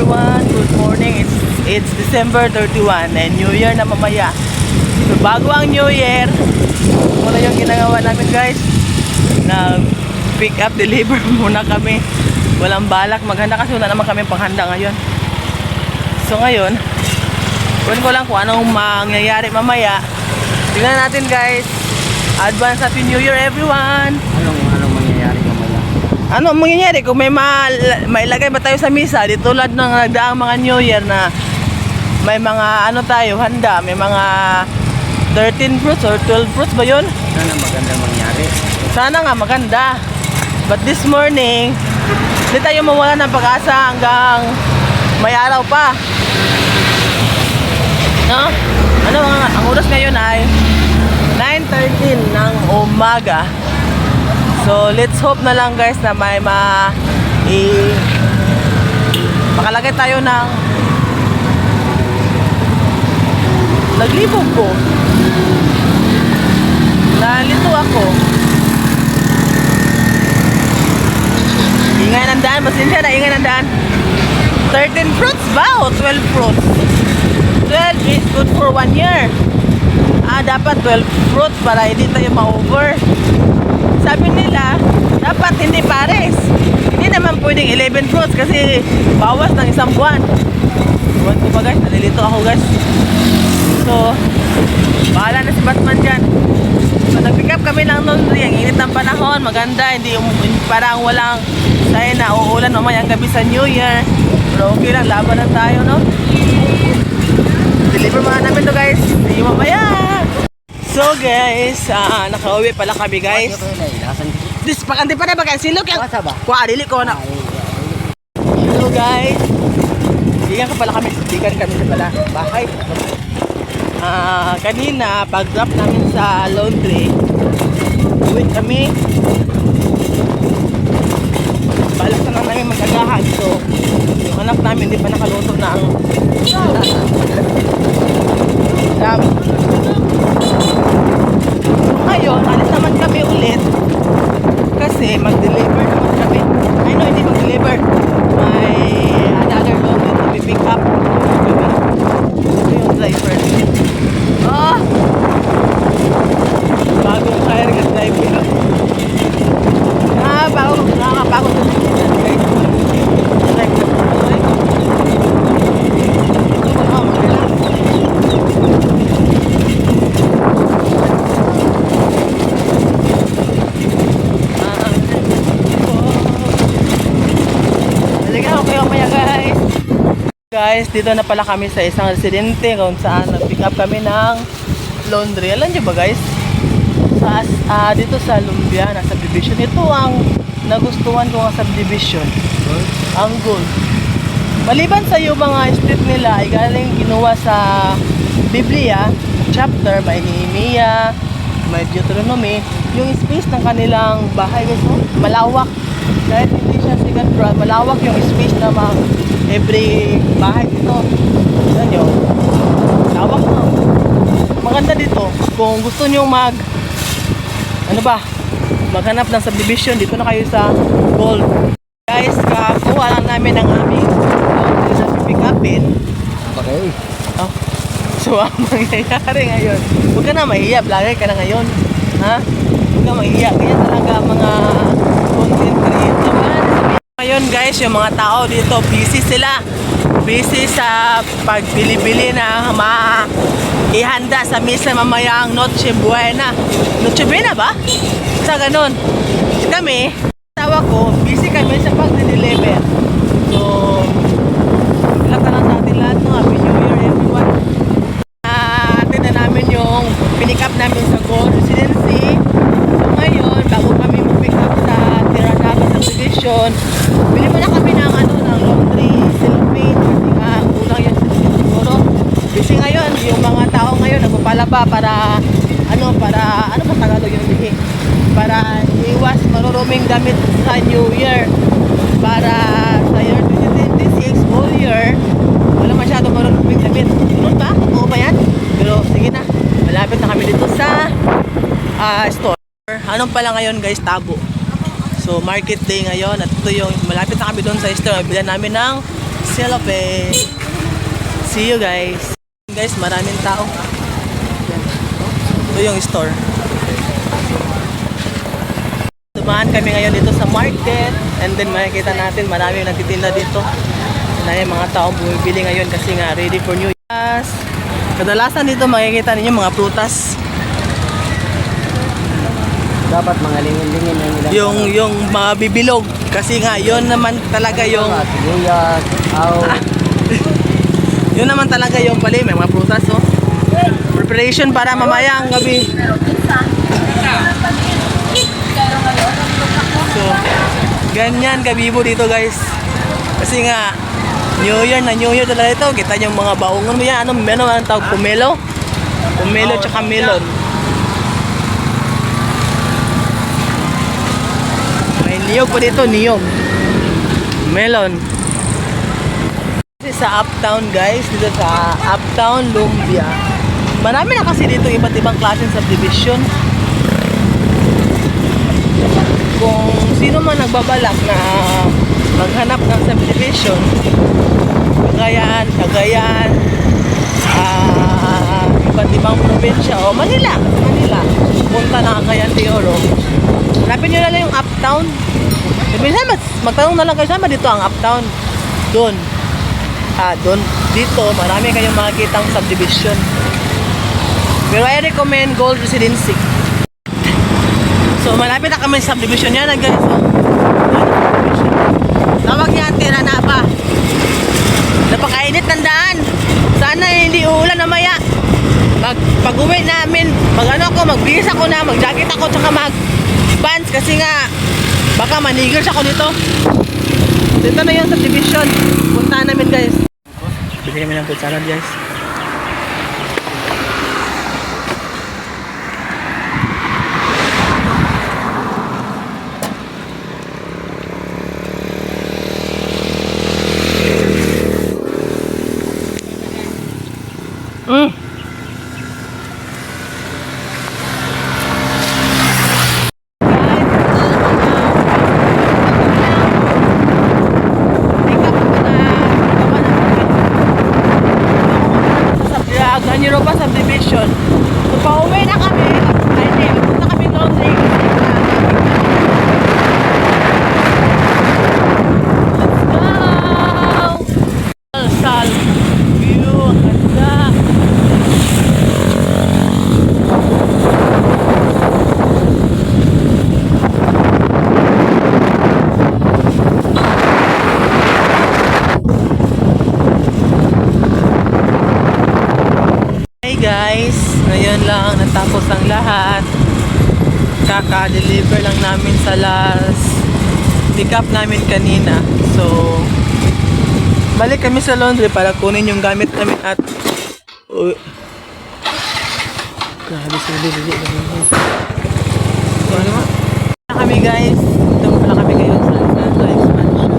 everyone, good morning. It's December 31 and New Year na mamaya. So bago ang New Year, muna yung ginagawa namin guys. Pick up, deliver muna kami. Walang balak maghanda kasi wala naman kami panghanda ngayon. So ngayon, kunin ko lang kung anong mangyayari mamaya. Tingnan natin guys. Advance Happy New Year everyone. Anong mangyayari mamaya? Ano ang mangyayari kung may mailagay ba tayo sa misa? Di tulad ng nagdaang mga New Year na may mga ano tayo, handa, may mga 13 fruits or 12 fruits ba yun? Sana magandang mangyari. Sana nga maganda. But this morning, hindi tayo mawala ng pag-asa hanggang may araw pa. No? Ano ang oras ngayon ay 9:13 ng umaga. So let's hope na lang guys na may makalagay tayo ng naglibog ko. Nalito ako. Ingay ng daan, pasensya na, ingay ng daan. 13 fruits ba o 12 fruits? 12 is good for 1 year. Dapat 12 fruits para hindi tayo ma-over. Sabi nila, dapat hindi pares. Hindi naman pwedeng 11 fruits kasi bawas ng isang buwan. Buwan ko ba guys? Nalilito ako guys. So, bahala na si Batman dyan. So, nag-pick up kami ng laundry. Ang init ng panahon, maganda. Hindi parang walang sign na uulan mamayang gabi sa New Year. Pero okay lang, laban na tayo, no? Deliver mga namin to guys. See you mamaya! So guys, nakauwi pala kami guys. Dis pakanti pa na ba kay silok yang kuha dili ko na. Hello guys. Diyan ka pala kami, diyan kami sa pala bahay. Kanina pag-drop namin sa laundry. Uwi kami. Balak na lang namin mag-agahan. So, yung anak namin hindi pa nakaluto ng ngayon, alis naman kami ulit kasi mag-deliver naman kami. Ay no, hindi mag-deliver. May another load to be pick up. Ito yung driver. Oh! Bagong kaya ng driver. Nakakapagod na siya guys. Driver. Guys, dito na pala kami sa isang residente kung saan nag-pick up kami ng laundry. Alam nyo ba guys? Dito sa Lumbiana subdivision. Ito ang nagustuhan ko ng subdivision. Ang gold. Maliban sa yung mga street nila ay galing ginawa sa Biblia, chapter, may Nehemiah, may Deuteronomy. Yung space ng kanilang bahay guys, malawak. Kahit hindi siya second floor, malawak yung space na every bahay dito. Yan yun. Lawak na. Maganda dito. Kung gusto nyo maghanap ng subdivision, dito na kayo sa Gold. Guys, kakuha lang namin ang aming sa pick upin. Okay. Oh. So, ang mangyayari ngayon, huwag ka na mahiya, vlogger ka na ngayon. Ha? Huwag ka mahiya. Kaya talaga mga content creator. Ngayon guys, yung mga tao dito, busy sila. Busy sa pagbili-bili na ihanda sa misa mamayang Noche Buena. Noche Buena ba? Sa ganun. Kami, tawa ko, busy kami sa pag-deliver. So, lahat na lang sa atin lahat, no? Happy New Year everyone. Atin na namin yung pinick up namin sa Gold Residency. So ngayon, bago kami mag-pick up sa Tiranaba subdivision, bili mo na kami ng laundry, silpin, kasi nga kulang yung silpin siguro. Kasi ngayon, yung mga tao ngayon nagpapalaba para ano ba Tagalog yung bihi? Para iwas maruruming damit sa New Year. Para sa year 2026, whole year, wala masyado maruruming damit. Ganun ba? Oo ba yan? Pero sige na, malapit na kami dito sa store. Anong pala ngayon guys, Tabo. So market day ngayon at ito yung malapit na kami doon sa store. Bilan namin ng Cellophane. See you guys. Guys, maraming tao. Ito yung store. Dumaan kami ngayon dito sa market. And then makikita natin maraming nagtitinda dito. Na yung mga taong bumibili ngayon kasi nga ready for New Year. Kadalasan dito makikita ninyo mga prutas. Dapat mga lingin-lingin na nila. Yung mga bibilog. Kasi nga, yun naman talaga yung... Sibuyas, aw. Yun naman talaga yung pali. May mga prutas, oh. Preparation para mamaya ang gabi. So, ganyan kabibo dito, guys. Kasi nga, New Year talaga ito. Kita yung mga baongon mo yan. Ano ang tawag? Pomelo? Pomelo tsaka melon. May niyog pa dito, niyog. Melon. Kasi sa Uptown, guys, dito sa Uptown, Lumbia. Marami na kasi dito iba't ibang klaseng subdivision. Kung sino man nagbabalak na maghanap ng subdivision, Cagayan, iba't ibang probinsya, o Manila, punta na Cagayan de Oro. Hanapin nyo na lang yung Uptown. Minsan magtanong na lang kayo, saan ba dito ang Uptown? Doon. Doon. Dito, marami kayong makikitang subdivision. Pero I recommend Gold Residency. So, malapit na kami sa subdivision yan, guys. Tawag niya, tira na pa. Napakainit ng daan. Sana hindi uulan na maya. Pag-uwi namin, magbihis ako na, mag-jacket ako, tsaka mag-pants kasi nga, baka manigers ako dito. Dito na yung subdivision. Puntahan namin, guys. Bili kami ng fruit salad, guys. Europa subdivision. So, pauwi na kami. Ay, hindi. Punta kami Long Lake. Let's go! Sal. View. Ganda. Guys, ngayon lang natapos ang lahat. Kaka-deliver lang namin sa last pick up namin kanina. So, balik kami sa laundry para kunin yung gamit namin at grabe sa dili namin. So, ano mo? Kami guys, ito pala kami ngayon sa Santa Expansion.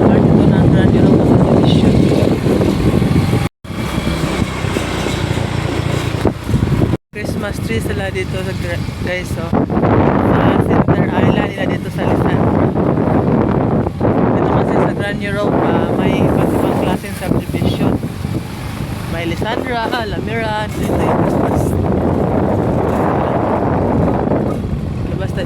Part ito ng Grand Europa Subdivision. Christmas tree sila dito sa guys, so sa Center Island nila dito sa Lisandra. Dito kasi sa Grand Europa may iba't ibang klaseng subdivision. May Lisandra, Alamiran, dito yung Christmas. Basta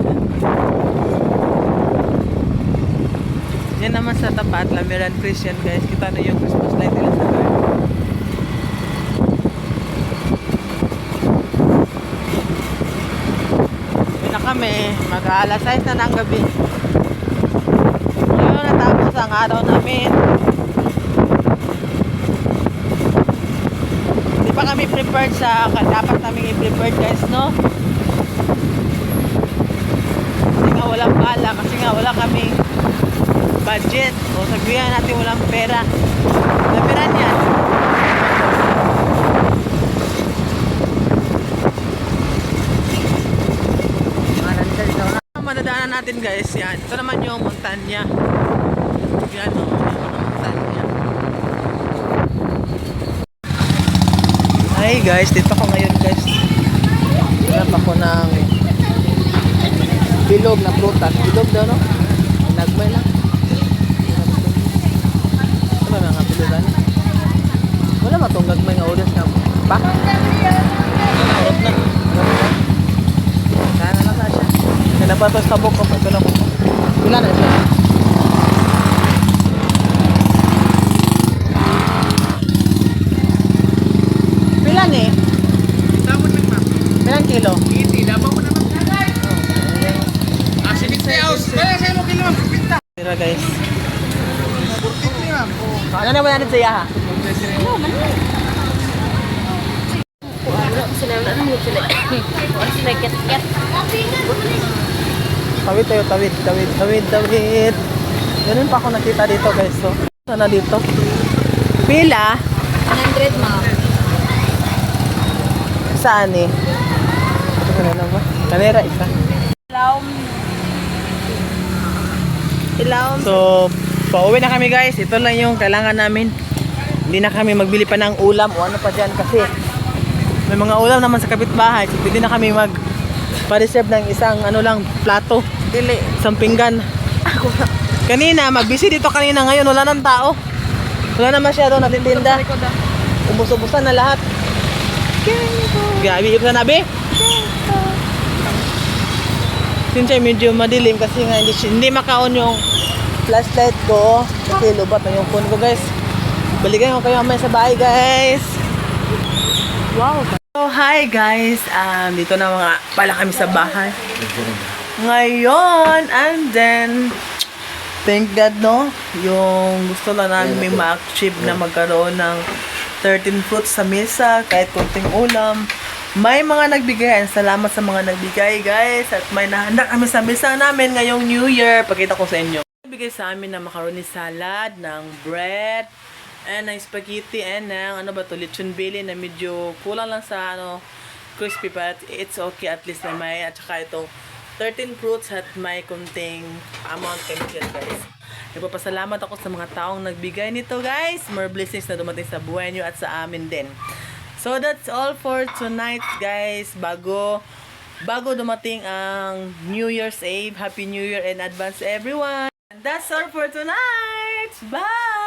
yan naman sa tapat, Lamiran Christian guys. Kita na yung Christmas light nila sa garden. Kami, mag-aalas 6 na ng gabi. Ngayon natapos ang araw namin. Hindi pa kami prepared sa dapat namin i-prepared guys, no? Kasi nga walang bala, kasi nga wala kaming budget. O sabihan natin walang pera. Lapiran yan. Madadaanan natin guys, yan. Ito naman yung montanya. Yan o, yung montanya. Hi guys, dito ako ngayon guys. Hanap ako ng bilog na prutas. Bilog daw, no? Nagmay lang. kilo lang. Wala matunggag may nga audience nga. Pa? Urot na. Kaya na lang siya. Kaya napatos tabok ko. Ito na po. Wala na siya. Pilan eh? Damon lang ma'am. Pilang kilo? Hindi, dapat mo naman. Sinit sa house. Kaya sa ilo kilo. Pinta. Tira guys. 40 ma'am. Ano naman natin sa iya ha? Tawid tayo, tawid, tawid, tawid, tawid. Ganun pa ako nakita dito guys. So, sana dito. Pila? 100 ma'am. Saan eh? Ano na ba? Kanera isa. Ilaw. So, pauwi na kami guys. Ito lang yung kailangan namin. Hindi na kami magbili pa ng ulam o ano pa dyan kasi may mga ulam naman sa kapitbahay. So, pwede na kami pa-reserve ng isang ano lang, plato. Dili. Isang pinggan. Kanina, mag-busy dito kanina. Ngayon, wala nang tao. Wala na masyado natintinda. Ubus-ubusan na lahat. Gabi, ibsa nabi? Since medyo madilim kasi nga hindi makaon yung flashlight ko. Kasi lubat na yung phone ko guys. Balikan ko kayo mamaya sa bahay guys. Wow. So hi guys. Dito na mga pala kami sa bahay. Ngayon, and then thank God no, yung gusto lang namin may ma-achieve na magkaroon ng 13 fruits sa mesa, kahit konting ulam. May mga nagbigay, and salamat sa mga nagbigay guys. At may nahanda kami sa mesa namin ngayong New Year. Pakita ko sa inyo. Nagbigay sa amin ng macaroni salad, ng bread, and ng spaghetti, and ng ano ba to, lechon belly na medyo kulang lang sa ano, crispy, but it's okay at least na may, at saka ito 13 fruits at may konting amount kami dyan guys. Nagpapasalamat ako sa mga taong nagbigay nito guys. More blessings na dumating sa buhay nyo at sa amin din. So that's all for tonight guys. Bago dumating ang New Year's Eve. Happy New Year in advance everyone. And that's all for tonight. Bye!